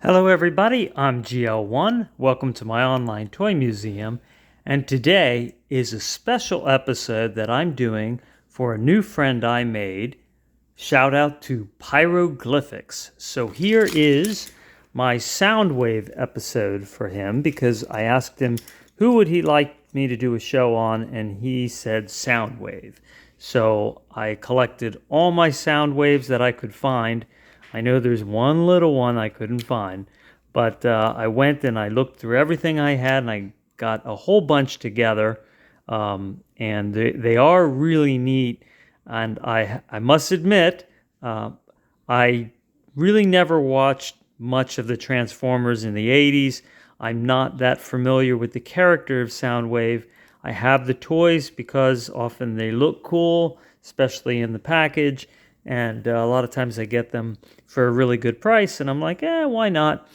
Hello everybody, I'm GL1. Welcome to my online toy museum. And today is a special episode that I'm doing for a new friend I made. Shout out to Pyroglyphics. So here is my Soundwave episode for him because I asked him who would he like me to do a show on, and he said Soundwave. So I collected all my Soundwaves that I could find. I know there's one little one I couldn't find, but I went and I looked through everything I had, and I got a whole bunch together, and they are really neat. And I must admit, I really never watched much of the Transformers in the 80s. I'm not that familiar with the character of Soundwave. I have the toys because often they look cool, especially in the package. And a lot of times I get them for a really good price, and I'm like, why not?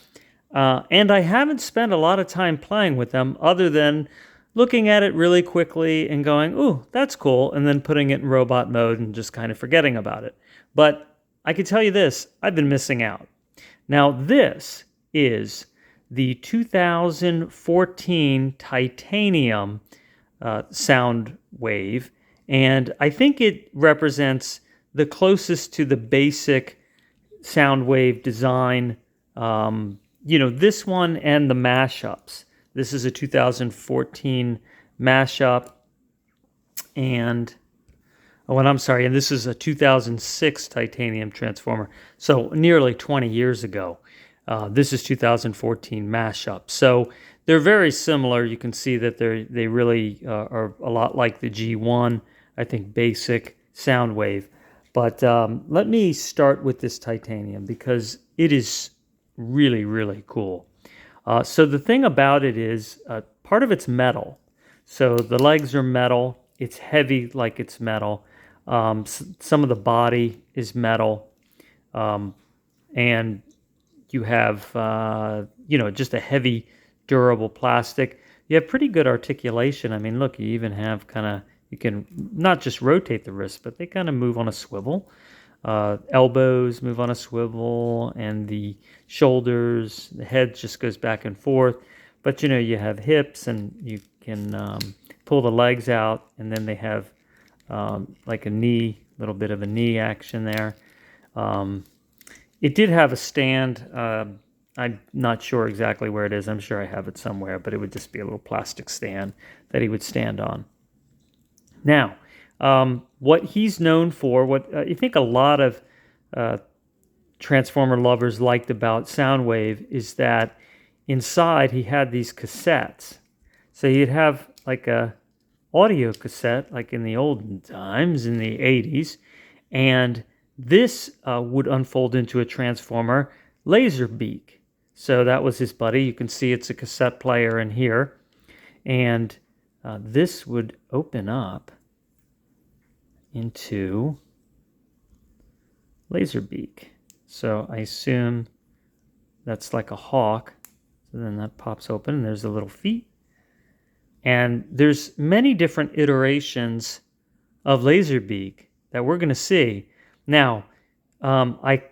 And I haven't spent a lot of time playing with them other than looking at it really quickly and going, ooh, that's cool, and then putting it in robot mode and just kind of forgetting about it. But I can tell you this, I've been missing out. Now, this is the 2014 Titanium Soundwave, and I think it represents the closest to the basic Soundwave design, this one and the mashups. This is a 2014 mashup, and and this is a 2006 Titanium Transformer, so nearly 20 years ago. This is 2014 mashup. So they're very similar. You can see that they really are a lot like the G1, I think, basic Soundwave. But let me start with this Titanium because it is really, really cool. So the thing about it is part of it's metal. So the legs are metal. It's heavy like it's metal. Some of the body is metal. And you have, just a heavy, durable plastic. You have pretty good articulation. I mean, look, you even have you can not just rotate the wrists, but they kind of move on a swivel. Elbows move on a swivel, and the shoulders, the head just goes back and forth. But you have hips, and you can pull the legs out, and then they have like a knee, little bit of a knee action there. It did have a stand. I'm not sure exactly where it is. I'm sure I have it somewhere, but it would just be a little plastic stand that he would stand on. Now, what he's known for, what I think a lot of Transformer lovers liked about Soundwave, is that inside he had these cassettes. So you'd have like a audio cassette, like in the olden times, in the 80s, and this would unfold into a Transformer Laserbeak. So that was his buddy. You can see it's a cassette player in here, and this would open up into Laserbeak. So I assume that's like a hawk. So then that pops open, and there's the little feet. And there's many different iterations of Laserbeak that we're going to see. Now, I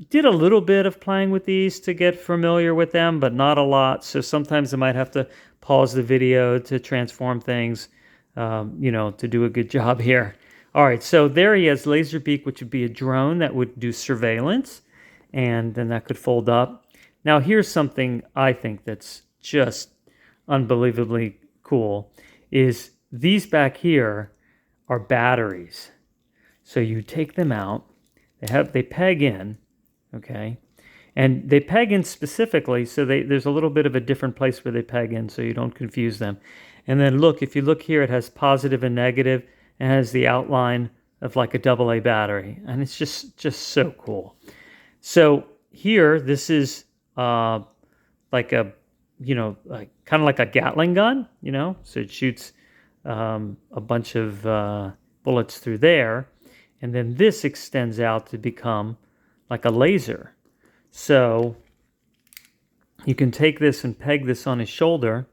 did a little bit of playing with these to get familiar with them, but not a lot. So sometimes I might have to pause the video to transform things, to do a good job here. All right, so there he has Laserbeak, which would be a drone that would do surveillance, and then that could fold up. Now, here's something I think that's just unbelievably cool, is these back here are batteries. So you take them out, they peg in, okay? And they peg in specifically, so there's a little bit of a different place where they peg in so you don't confuse them. And then look, if you look here, it has positive and negative, and has the outline of like a AA battery. And it's just so cool. So here, this is like a, kind of like a Gatling gun, so it shoots a bunch of bullets through there. And then this extends out to become like a laser. So you can take this and peg this on his shoulder.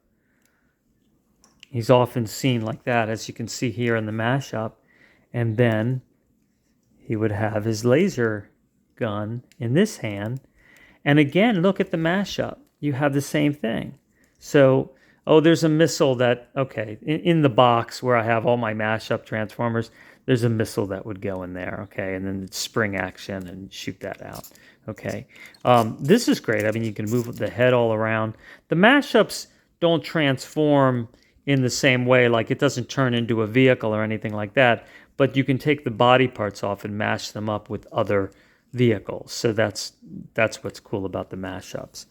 He's often seen like that, as you can see here in the mashup. And then he would have his laser gun in this hand, And again, look at the mashup. You have the same thing. So, oh, there's a missile that, okay, in the box where I have all my mashup transformers, there's a missile that would go in there, okay, and then it's spring action and shoot that out, okay. This is great. I mean, you can move the head all around. The mashups don't transform in the same way, like it doesn't turn into a vehicle or anything like that, but you can take the body parts off and mash them up with other vehicles. So that's what's cool about the mashups.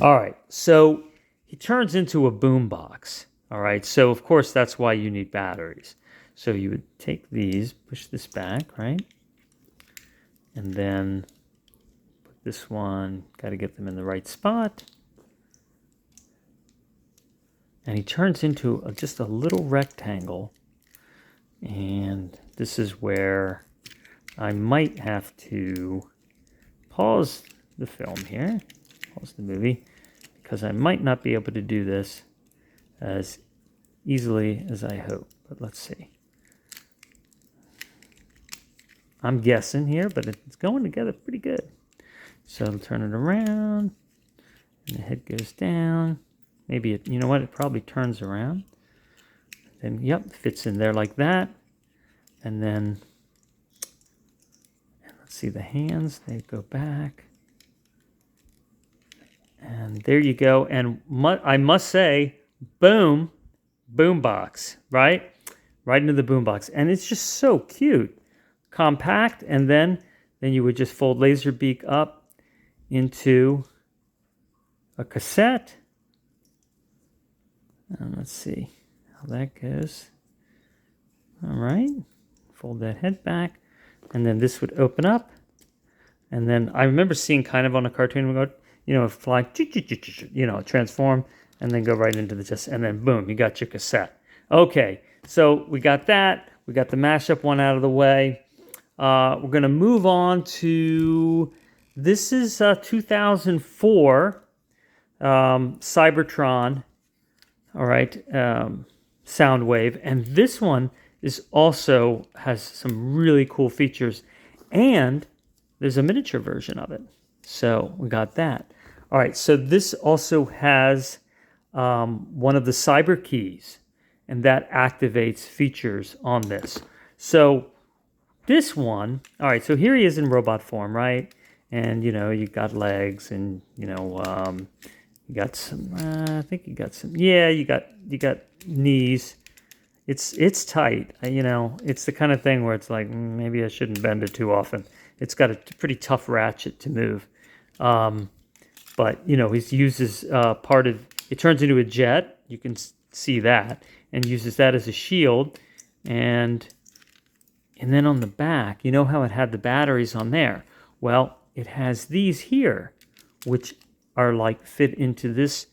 All right, so he turns into a boombox. All right, so of course that's why you need batteries. So you would take these, push this back, right? And then put this one, got to get them in the right spot. And he turns into just a little rectangle. And this is where I might have to pause the film here, pause the movie, because I might not be able to do this as easily as I hope. But let's see. I'm guessing here, but it's going together pretty good. So I'll turn it around, and the head goes down. Maybe it, you know what, it probably turns around. Then, yep, fits in there like that. And then, let's see the hands, they go back. And there you go. And I must say, boom, boombox, right? Right into the boombox. And it's just so cute. Compact, and then you would just fold Laserbeak up into a cassette. And let's see how that goes. All right, fold that head back, and then this would open up. And then I remember seeing kind of on a cartoon, we go, you know, fly, you know, transform, and then go right into the chest, and then boom, you got your cassette. Okay, so we got that. We got the mashup one out of the way. We're going to move on to, this is 2004 Cybertron. All right, Soundwave, and this one is also has some really cool features, and there's a miniature version of it. So we got that. All right, so this also has one of the cyber keys, and that activates features on this. So this one, all right, so here he is in robot form, right? And, you know, you got legs and, you know, you got some, I think you got some, yeah, you got knees. It's tight, you know, it's the kind of thing where it's like, maybe I shouldn't bend it too often. It's got a pretty tough ratchet to move. But, you know, he uses part of, it turns into a jet, you can see that, and uses that as a shield. And then on the back, you know how it had the batteries on there? Well, it has these here, which are like fit into this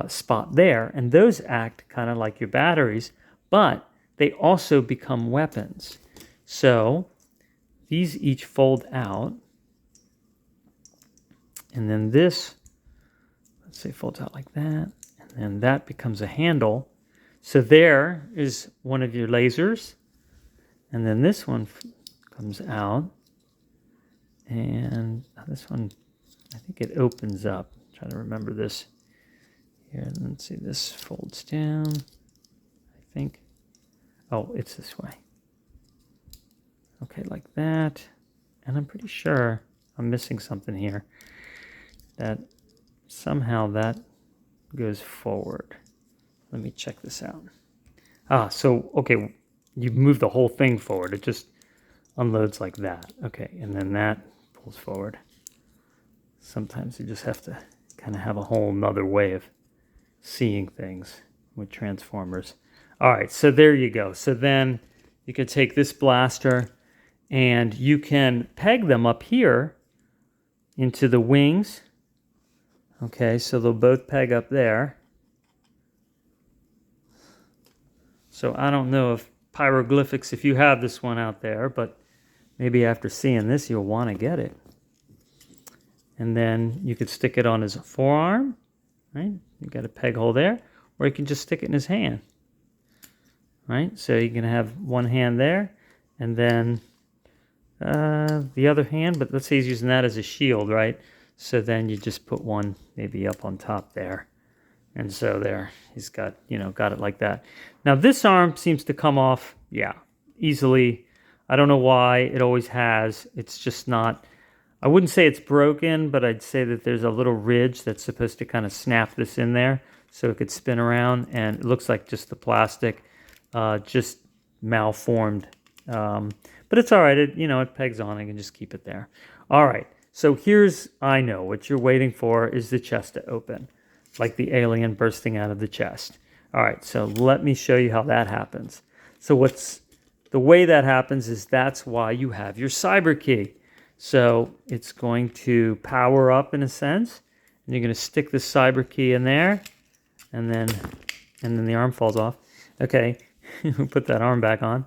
spot there, and those act kind of like your batteries, but they also become weapons. So these each fold out, and then this, let's say, folds out like that, and then that becomes a handle. So there is one of your lasers, and then this one comes out, and this one, I think it opens up. I'm trying to remember this. Here, let's see, this folds down, I think. Oh, it's this way. Okay, like that. And I'm pretty sure I'm missing something here. That somehow that goes forward. Let me check this out. So, okay, you move the whole thing forward. It just unloads like that. Okay, and then that pulls forward. Sometimes you just have to kind of have a whole nother way of seeing things with transformers. All right, so there you go. So then you can take this blaster and you can peg them up here into the wings. Okay, so they'll both peg up there. So I don't know if Pyroglyphics, if you have this one out there, but maybe after seeing this, you'll want to get it. And then you could stick it on his forearm, right? You got a peg hole there, or you can just stick it in his hand, right? So you can have one hand there, and then the other hand, but let's say he's using that as a shield, right? So then you just put one maybe up on top there. And so there, he's got, got it like that. Now this arm seems to come off, yeah, easily. I don't know why, it always has. It's just not, I wouldn't say it's broken, but I'd say that there's a little ridge that's supposed to kind of snap this in there so it could spin around, and it looks like just the plastic just malformed. But it's all right, it pegs on, I can just keep it there. All right, so here's, I know, what you're waiting for is the chest to open, like the alien bursting out of the chest. All right, so let me show you how that happens. So the way that happens is that's why you have your cyber key. So it's going to power up in a sense, and you're going to stick the cyber key in there, and then the arm falls off. Okay, put that arm back on,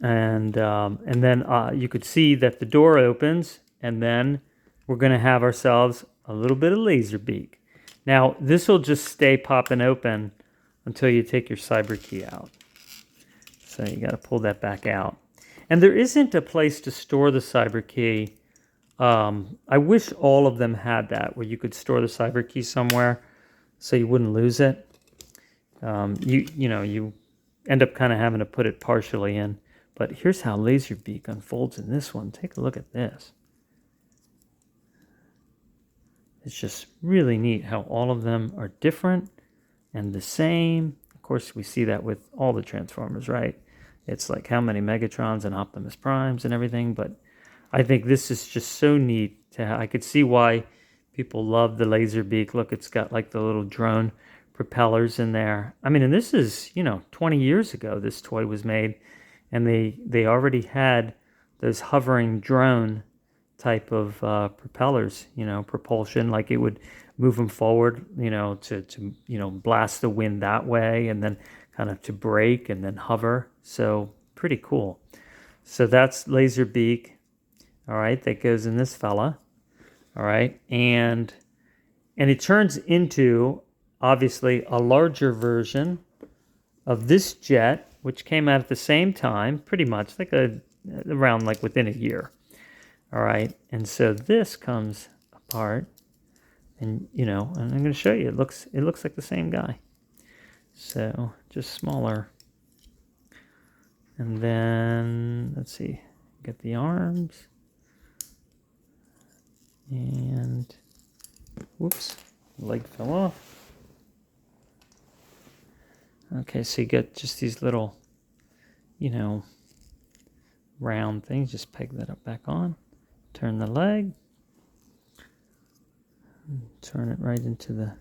and then you could see that the door opens, and then we're going to have ourselves a little bit of Laserbeak. Now this will just stay popping open until you take your cyber key out. So you got to pull that back out. And there isn't a place to store the cyber key. I wish all of them had that, where you could store the cyber key somewhere so you wouldn't lose it. You end up kind of having to put it partially in. But here's how Laserbeak unfolds in this one. Take a look at this. It's just really neat how all of them are different and the same. Of course, we see that with all the Transformers, right? It's like how many Megatrons and Optimus Primes and everything, but I think this is just so neat. I could see why people love the Laserbeak. Look, it's got like the little drone propellers in there. I mean, and this is, 20 years ago this toy was made, and they already had those hovering drone type of propellers, propulsion, like it would move them forward, to blast the wind that way, and then kind of to brake and then hover. So pretty cool. So that's Laserbeak. All right, that goes in this fella. All right, and it turns into obviously a larger version of this jet, which came out at the same time, pretty much like around like within a year. All right, and so this comes apart, and and I'm going to show you. It looks like the same guy. So just smaller. And then let's see, get the arms, and whoops, leg fell off. Okay, so you get just these little, round things. Just peg that up back on. Turn the leg. Turn it right into the.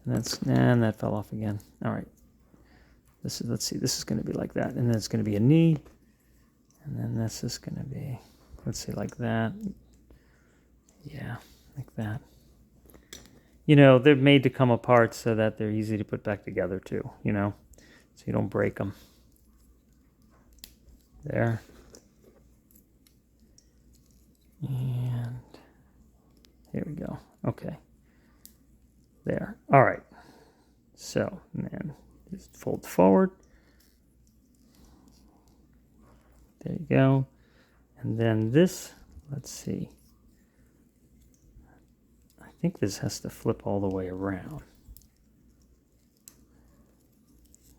And that fell off again. All right. Let's see. This is going to be like that, and then it's going to be a knee, and then this is going to be, let's see, like that. Yeah, like that. They're made to come apart so that they're easy to put back together too. So you don't break them. There. And here we go. Okay. There. All right. So, then just fold forward. There you go. And then this, let's see. I think this has to flip all the way around,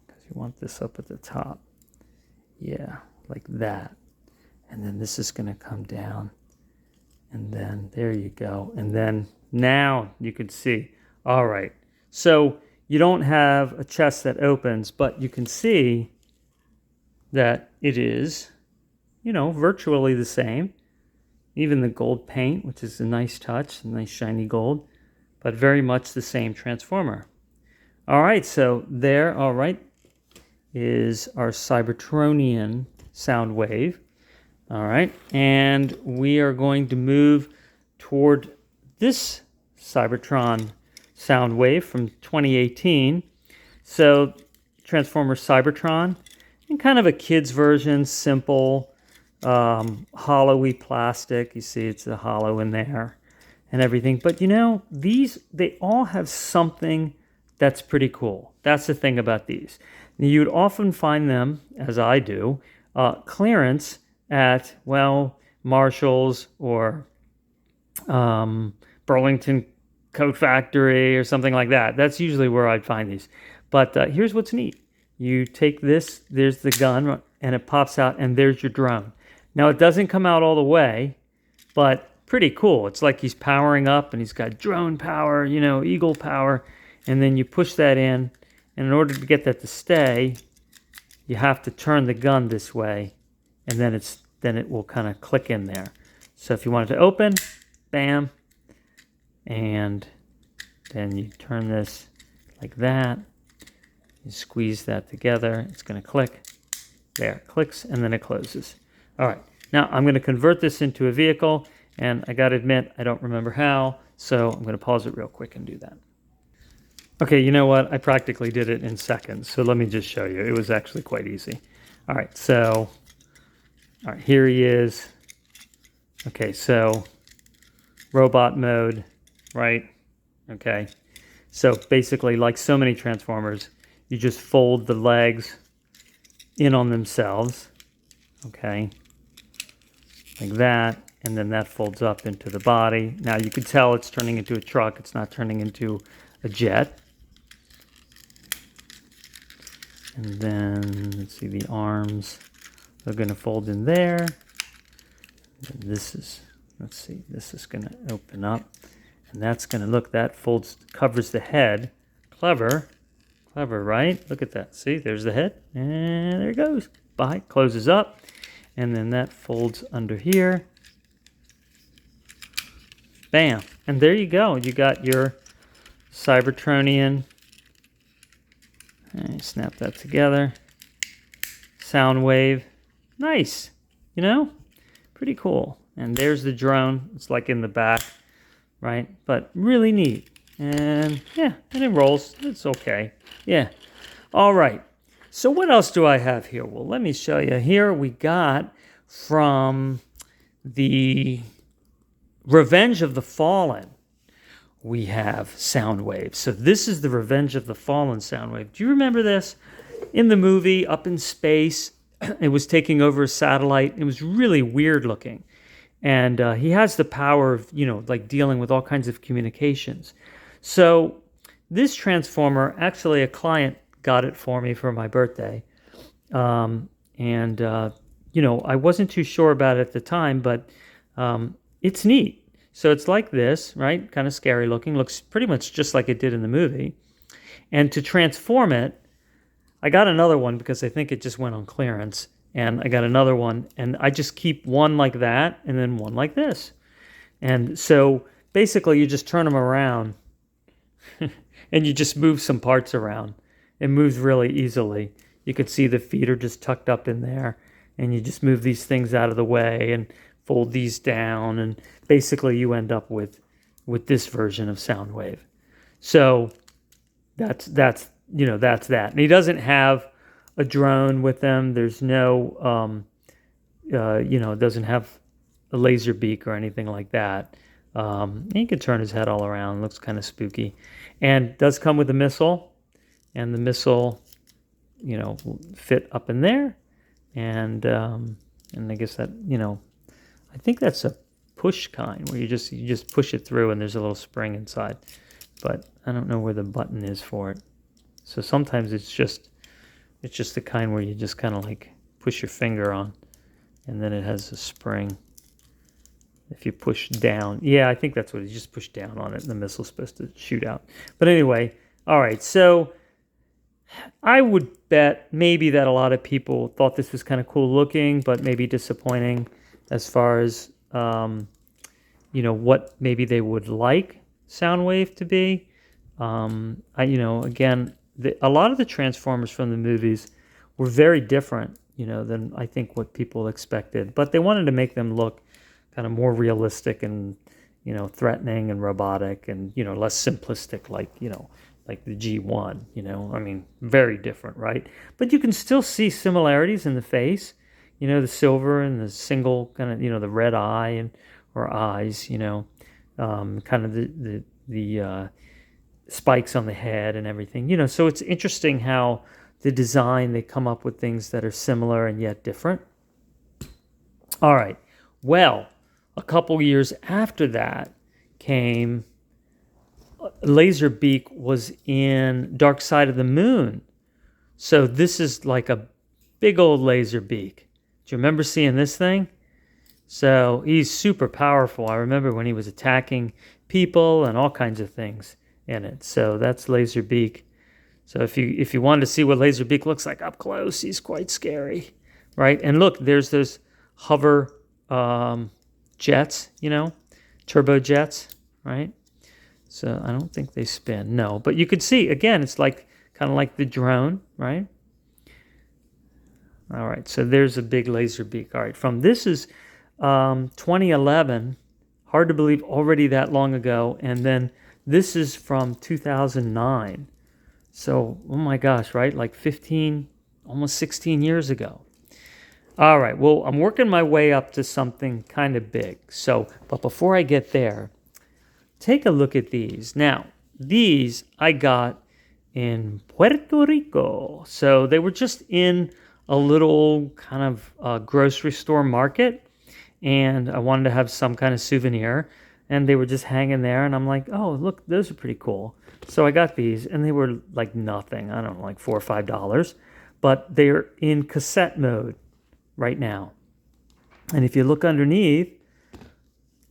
because you want this up at the top. Yeah, like that. And then this is going to come down. And then there you go. And then now you can see. All right. So you don't have a chest that opens, but you can see that it is, virtually the same. Even the gold paint, which is a nice touch, a nice shiny gold, but very much the same Transformer. All right. So there, all right, is our Cybertronian Soundwave. All right, and we are going to move toward this Cybertron Soundwave from 2018. So Transformer Cybertron, and kind of a kid's version, simple, hollowy plastic. You see it's a hollow in there and everything. But they all have something that's pretty cool. That's the thing about these. You'd often find them, as I do, clearance at, well, Marshall's or Burlington Coat Factory or something like that. That's usually where I'd find these. But here's what's neat. You take this, there's the gun, and it pops out, and there's your drone. Now, it doesn't come out all the way, but pretty cool. It's like he's powering up, and he's got drone power, eagle power, and then you push that in, and in order to get that to stay, you have to turn the gun this way, and then it will kind of click in there. So if you want it to open, bam, and then you turn this like that. You squeeze that together. It's going to click. There, it clicks, and then it closes. All right. Now I'm going to convert this into a vehicle, and I got to admit, I don't remember how, so I'm going to pause it real quick and do that. Okay, you know what? I practically did it in seconds, so let me just show you. It was actually quite easy. All right, so, all right, here he is. Okay, so robot mode, right? Okay, so basically, like so many Transformers, you just fold the legs in on themselves, okay, like that, and then that folds up into the body. Now you can tell it's turning into a truck. It's not turning into a jet. And then, let's see, the arms are going to fold in there. And this is, let's see, this is going to open up. And that's going to, look, that folds, covers the head. Clever. Clever, right? Look at that. See, there's the head. And there it goes. Bye. Closes up. And then that folds under here. Bam. And there you go. You got your Cybertronian. And snap that together. Soundwave. Nice. Pretty cool. And there's the drone. It's like in the back, right? But really neat. And yeah, and it rolls. It's okay. Yeah. All right. So what else do I have here? Well, let me show you. Here we got from the Revenge of the Fallen. We have Soundwave. So this is the Revenge of the Fallen Soundwave. Do you remember this? In the movie, up in space, it was taking over a satellite. It was really weird looking. And he has the power of, like dealing with all kinds of communications. So this Transformer, actually a client got it for me for my birthday. I wasn't too sure about it at the time, but it's neat. So it's like this, right? Kind of scary looking. Looks pretty much just like it did in the movie. And to transform it, I got another one because I think it just went on clearance. And I got another one. And I just keep one like that and then one like this. And so basically you just turn them around and you just move some parts around. It moves really easily. You can see the feet are just tucked up in there. And you just move these things out of the way and fold these down, and basically you end up with this version of Soundwave. So that's that. And he doesn't have a drone with him. There's no it doesn't have a Laserbeak or anything like that. He can turn his head all around. Looks kind of spooky, and does come with a missile, and the missile will fit up in there, and I guess that I think that's a push kind where you just push it through and there's a little spring inside, but I don't know where the button is for it. So sometimes it's just the kind where you just kind of like push your finger on, and then it has a spring. If you push down, yeah, I think that's what it is. You just push down on it and the missile's supposed to shoot out. But anyway, all right, so I would bet maybe that a lot of people thought this was kind of cool looking, but maybe disappointing as far as, what maybe they would like Soundwave to be. Again, a lot of the Transformers from the movies were very different, than I think what people expected. But they wanted to make them look kind of more realistic and, threatening and robotic and, less simplistic like the G1, very different, right? But you can still see similarities in the face, the silver and the single kind of, the red eye or eyes, kind of the spikes on the head and everything, so it's interesting how the design, they come up with things that are similar and yet different. All right. Well, a couple years after that came Laserbeak was in Dark Side of the Moon. So this is like a big old Laserbeak. Do you remember seeing this thing? So he's super powerful. I remember when he was attacking people and all kinds of things in it. So that's Laserbeak. So if you wanted to see what Laserbeak looks like up close, he's quite scary, right? And look, there's those hover jets, turbo jets, right? So I don't think they spin, no. But you could see, again, it's like kind of like the drone, right? All right, so there's a big Laserbeak. All right, this is 2011. Hard to believe, already that long ago. And then this is from 2009. So, oh my gosh, right? Like 15, almost 16 years ago. All right, well, I'm working my way up to something kind of big. So, but before I get there, take a look at these. Now, these I got in Puerto Rico. So they were just in a little kind of grocery store market. And I wanted to have some kind of souvenir. And they were just hanging there. And I'm like, oh, look, those are pretty cool. So I got these. And they were like nothing. I don't know, like $4 or $5. But they're in cassette mode right now. And if you look underneath,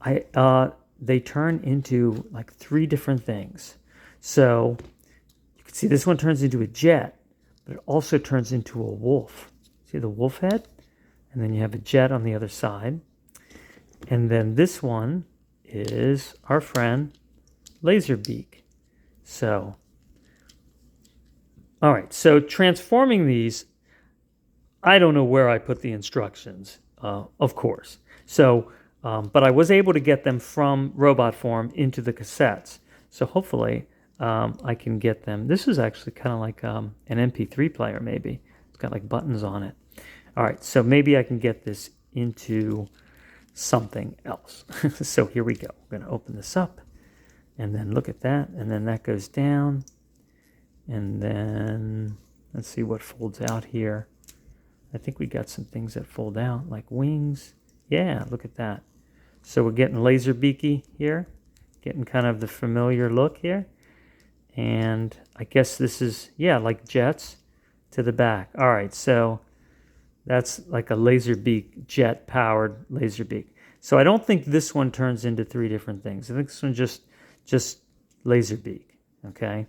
they turn into like 3 different things. So you can see this one turns into a jet, but it also turns into a wolf. See the wolf head? And then you have a jet on the other side. And then this one is our friend Laserbeak. So, all right, so transforming these, I don't know where I put the instructions, of course. So, but I was able to get them from robot form into the cassettes. So hopefully I can get them. This is actually kind of like an MP3 player, maybe. It's got like buttons on it. All right, so maybe I can get this into something else. So here we go. I'm going to open this up, and then look at that, and then that goes down, and then let's see what folds out here. I think we got some things that fold out, like wings. Yeah, look at that. So we're getting Laserbeaky here, getting kind of the familiar look here. And I guess this is, yeah, like jets to the back. All right, so that's like a Laserbeak, jet-powered Laserbeak. So I don't think this one turns into 3 different things. I think this one just Laserbeak, okay?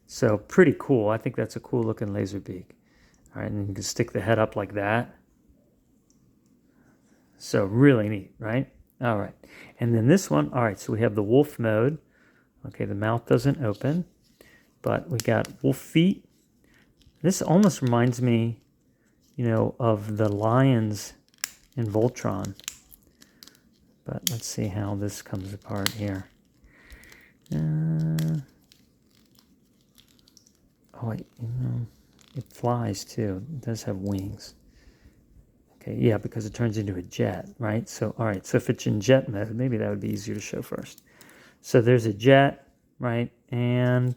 So pretty cool. I think that's a cool-looking Laserbeak. All right, and you can stick the head up like that. So really neat, right? All right, and then this one, all right, so we have the wolf mode. Okay, the mouth doesn't open, but we got wolf feet. This almost reminds me, of the lions in Voltron. But let's see how this comes apart here. Oh, wait, it flies too. It does have wings. Okay, yeah, because it turns into a jet, right? So, all right, so if it's in jet mode, maybe that would be easier to show first. So there's a jet, right? And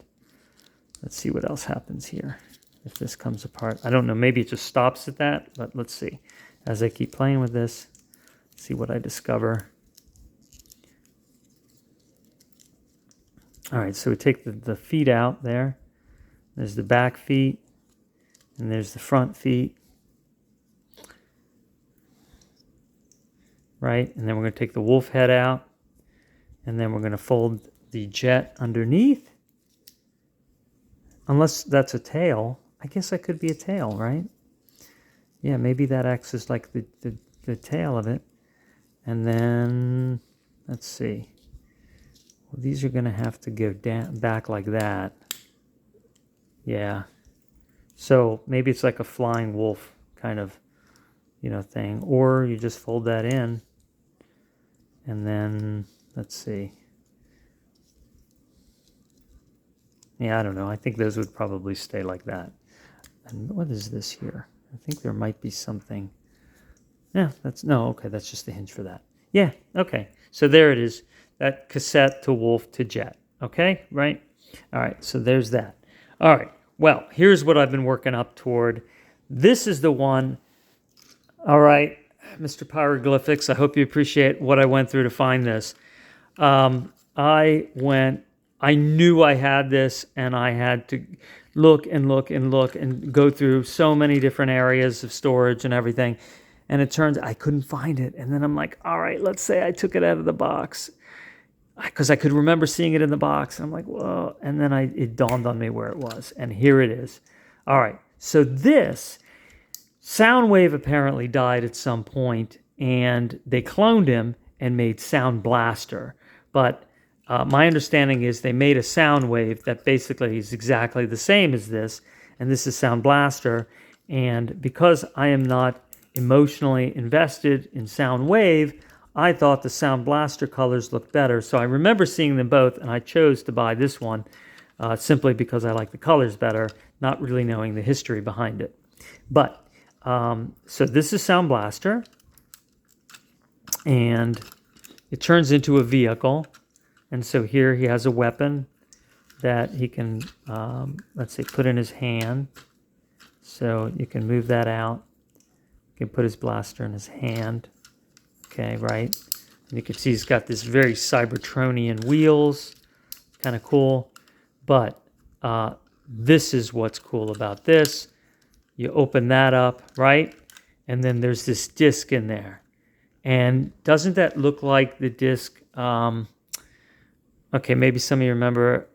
let's see what else happens here. If this comes apart, I don't know, maybe it just stops at that, but let's see. As I keep playing with this, see what I discover. All right, so we take the feet out there. There's the back feet, and there's the front feet. Right, and then we're going to take the wolf head out, and then we're going to fold the jet underneath. Unless that's a tail. I guess that could be a tail, right? Yeah, maybe that acts as like the tail of it. And then, let's see. Well, these are going to have to go back like that. Yeah. So maybe it's like a flying wolf kind of, thing. Or you just fold that in. And then, let's see. Yeah, I don't know. I think those would probably stay like that. And what is this here? I think there might be something. Yeah, okay, that's just the hinge for that. Yeah, okay. So there it is. That cassette to wolf to jet. Okay, right? All right, so there's that. All right, well, here's what I've been working up toward. This is the one, all right, Mr. Pyroglyphics. I hope you appreciate what I went through to find this. I knew I had this, and I had to look and look and look and go through so many different areas of storage and everything. And it turns I couldn't find it. And then I'm like, all right, let's say I took it out of the box, because I could remember seeing it in the box. I'm like, whoa. And then it dawned on me where it was. And here it is. All right. So this Soundwave apparently died at some point, and they cloned him and made Sound Blaster. But my understanding is they made a Soundwave that basically is exactly the same as this, and this is Sound Blaster. And because I am not emotionally invested in Soundwave, I thought the Sound Blaster colors looked better. So I remember seeing them both, and I chose to buy this one simply because I like the colors better, not really knowing the history behind it. But so this is Sound Blaster, and it turns into a vehicle. And so here he has a weapon that he can, let's say, put in his hand. So you can move that out. You can put his blaster in his hand. Okay, right? And you can see he's got this very Cybertronian wheels. Kind of cool. But this is what's cool about this. You open that up, right? And then there's this disc in there. And doesn't that look like the disc? Okay, maybe some of you remember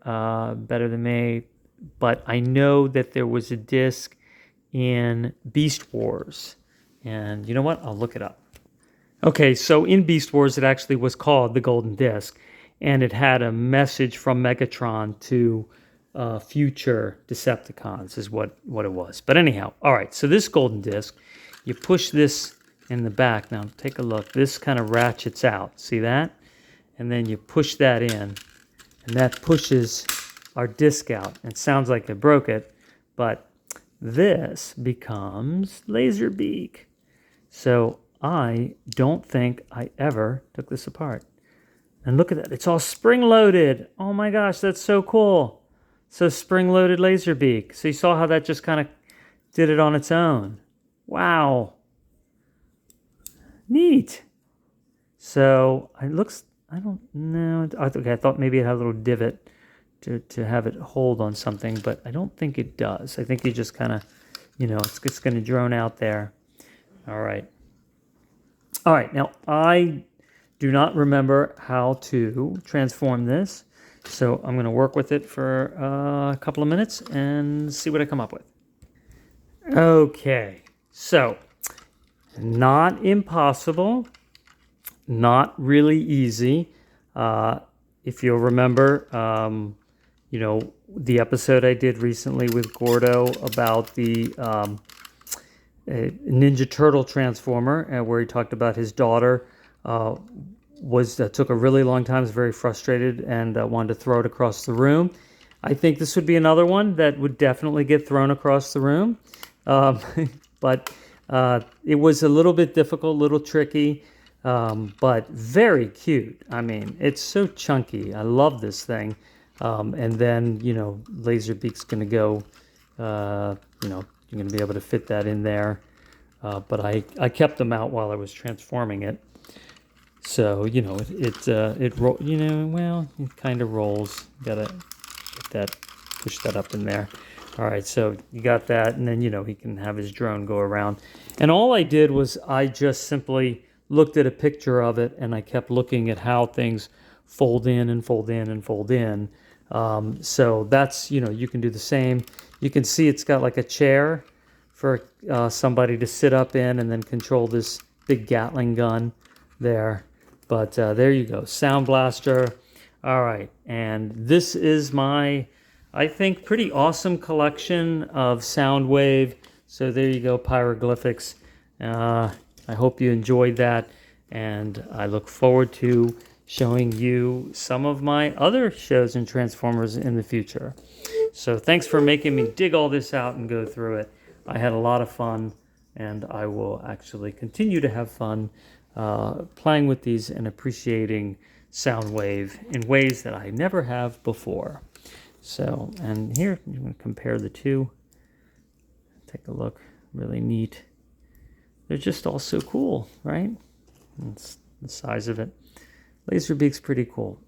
better than me, but I know that there was a disc in Beast Wars. And you know what? I'll look it up. Okay, so in Beast Wars, it actually was called the Golden Disc. And it had a message from Megatron to future Decepticons is what it was. But anyhow, all right, so this Golden Disc, you push this in the back. Now, take a look. This kind of ratchets out. See that? And then you push that in, and that pushes our disc out. It sounds like it broke it, but this becomes Laserbeak. So I don't think I ever took this apart. And look at that. It's all spring-loaded. Oh my gosh, that's so cool. So spring-loaded Laserbeak. So you saw how that just kind of did it on its own. Wow. Neat. So it looks, I don't know. Okay, I thought maybe it had a little divot to have it hold on something, but I don't think it does. I think you just kind of, it's going to drone out there. All right. All right, now I do not remember how to transform this, so I'm going to work with it for a couple of minutes and see what I come up with. Okay, so not impossible, not really easy. If you'll remember, the episode I did recently with Gordo about the Ninja Turtle transformer, where he talked about his daughter took a really long time, was very frustrated, and wanted to throw it across the room. I think this would be another one that would definitely get thrown across the room. But it was a little bit difficult, a little tricky, but very cute. I mean, it's so chunky. I love this thing. And then, Laserbeak's going to go, you're going to be able to fit that in there. But I kept them out while I was transforming it. So, it kind of rolls. Got to get that, push that up in there. All right, so you got that, and then, he can have his drone go around. And all I did was I just simply looked at a picture of it, and I kept looking at how things fold in and fold in and fold in. So that's, you can do the same. You can see it's got like a chair for somebody to sit up in and then control this big Gatling gun there. But there you go, Sound Blaster. All right, and this is my, I think, pretty awesome collection of Soundwave. So there you go, Pyroglyphics. I hope you enjoyed that, and I look forward to showing you some of my other shows and Transformers in the future. So thanks for making me dig all this out and go through it. I had a lot of fun, and I will actually continue to have fun playing with these and appreciating Soundwave in ways that I never have before. So, and here, I'm going to compare the two. Take a look. Really neat. they're just all so cool, right? That's the size of it. Laserbeak's pretty cool.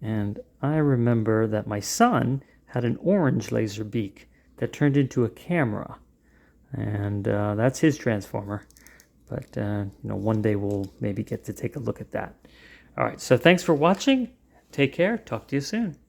And I remember that my son had an orange Laserbeak that turned into a camera. And that's his transformer. But, one day we'll maybe get to take a look at that. All right, so thanks for watching. Take care. Talk to you soon.